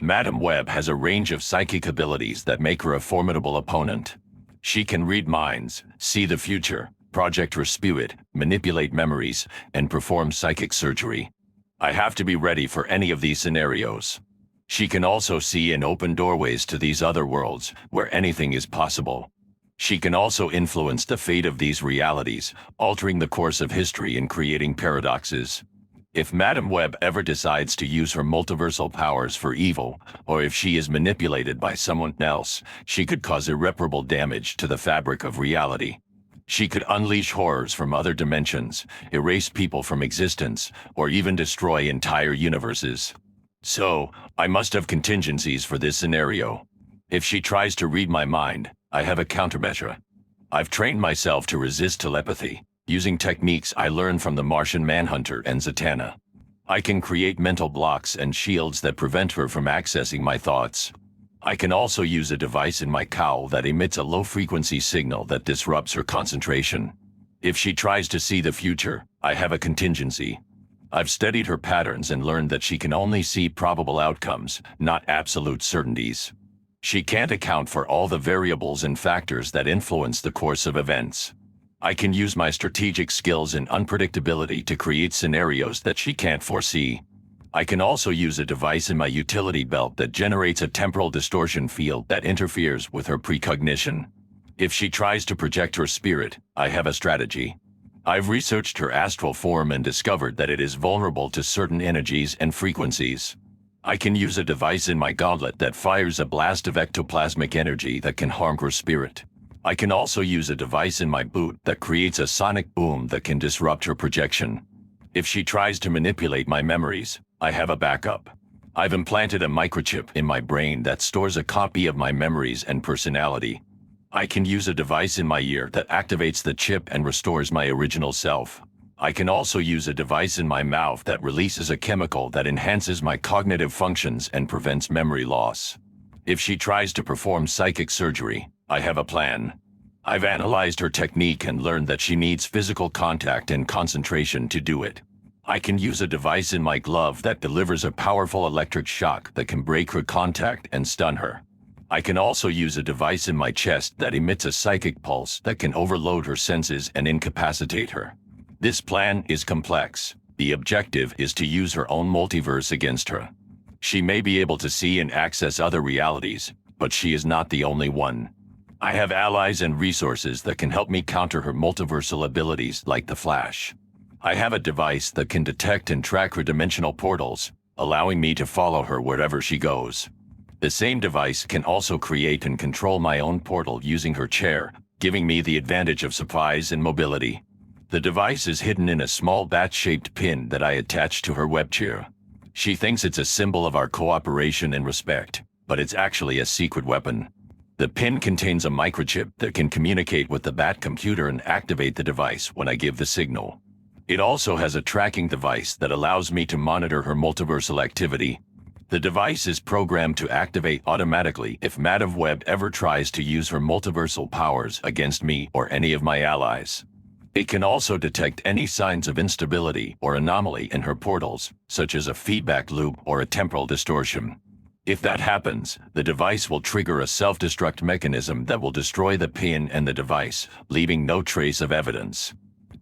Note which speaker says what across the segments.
Speaker 1: Madam Web has a range of psychic abilities that make her a formidable opponent. She can read minds, see the future, project her spirit, manipulate memories, and perform psychic surgery. I have to be ready for any of these scenarios. She can also see and open doorways to these other worlds, where anything is possible. She can also influence the fate of these realities, altering the course of history and creating paradoxes. If Madam Web ever decides to use her multiversal powers for evil, or if she is manipulated by someone else, she could cause irreparable damage to the fabric of reality. She could unleash horrors from other dimensions, erase people from existence, or even destroy entire universes. So, I must have contingencies for this scenario. If she tries to read my mind, I have a countermeasure. I've trained myself to resist telepathy, using techniques I learned from the Martian Manhunter and Zatanna. I can create mental blocks and shields that prevent her from accessing my thoughts. I can also use a device in my cowl that emits a low-frequency signal that disrupts her concentration. If she tries to see the future, I have a contingency. I've studied her patterns and learned that she can only see probable outcomes, not absolute certainties. She can't account for all the variables and factors that influence the course of events. I can use my strategic skills and unpredictability to create scenarios that she can't foresee. I can also use a device in my utility belt that generates a temporal distortion field that interferes with her precognition. If she tries to project her spirit, I have a strategy. I've researched her astral form and discovered that it is vulnerable to certain energies and frequencies. I can use a device in my gauntlet that fires a blast of ectoplasmic energy that can harm her spirit. I can also use a device in my boot that creates a sonic boom that can disrupt her projection. If she tries to manipulate my memories, I have a backup. I've implanted a microchip in my brain that stores a copy of my memories and personality. I can use a device in my ear that activates the chip and restores my original self. I can also use a device in my mouth that releases a chemical that enhances my cognitive functions and prevents memory loss. If she tries to perform psychic surgery, I have a plan. I've analyzed her technique and learned that she needs physical contact and concentration to do it. I can use a device in my glove that delivers a powerful electric shock that can break her contact and stun her. I can also use a device in my chest that emits a psychic pulse that can overload her senses and incapacitate her. This plan is complex. The objective is to use her own multiverse against her. She may be able to see and access other realities, but she is not the only one. I have allies and resources that can help me counter her multiversal abilities like the Flash. I have a device that can detect and track her dimensional portals, allowing me to follow her wherever she goes. The same device can also create and control my own portal using her chair, giving me the advantage of surprise and mobility. The device is hidden in a small bat-shaped pin that I attach to her web chair. She thinks it's a symbol of our cooperation and respect, but it's actually a secret weapon. The pin contains a microchip that can communicate with the Bat computer and activate the device when I give the signal. It also has a tracking device that allows me to monitor her multiversal activity. The device is programmed to activate automatically if Madam Web ever tries to use her multiversal powers against me or any of my allies. It can also detect any signs of instability or anomaly in her portals, such as a feedback loop or a temporal distortion. If that happens, the device will trigger a self-destruct mechanism that will destroy the pin and the device, leaving no trace of evidence.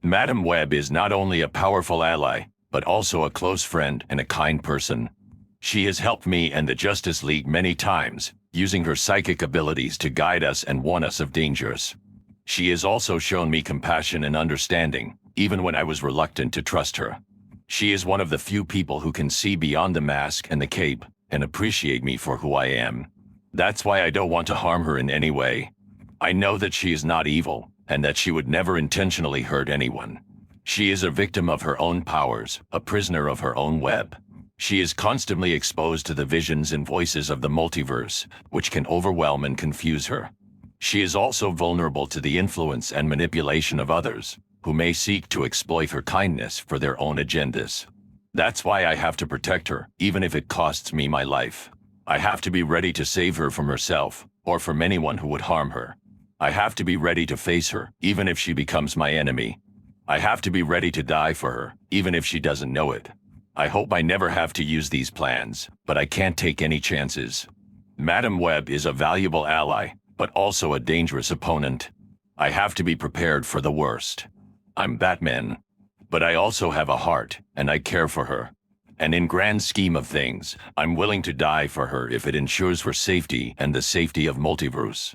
Speaker 1: Madam Web is not only a powerful ally, but also a close friend and a kind person. She has helped me and the Justice League many times, using her psychic abilities to guide us and warn us of dangers. She has also shown me compassion and understanding, even when I was reluctant to trust her. She is one of the few people who can see beyond the mask and the cape, and appreciate me for who I am. That's why I don't want to harm her in any way. I know that she is not evil, and that she would never intentionally hurt anyone. She is a victim of her own powers, a prisoner of her own web. She is constantly exposed to the visions and voices of the multiverse, which can overwhelm and confuse her. She is also vulnerable to the influence and manipulation of others, who may seek to exploit her kindness for their own agendas. That's why I have to protect her, even if it costs me my life. I have to be ready to save her from herself, or from anyone who would harm her. I have to be ready to face her, even if she becomes my enemy. I have to be ready to die for her, even if she doesn't know it. I hope I never have to use these plans, but I can't take any chances. Madam Web is a valuable ally, but also a dangerous opponent. I have to be prepared for the worst. I'm Batman, but I also have a heart, and I care for her. And in grand scheme of things, I'm willing to die for her if it ensures her safety and the safety of Multiverse.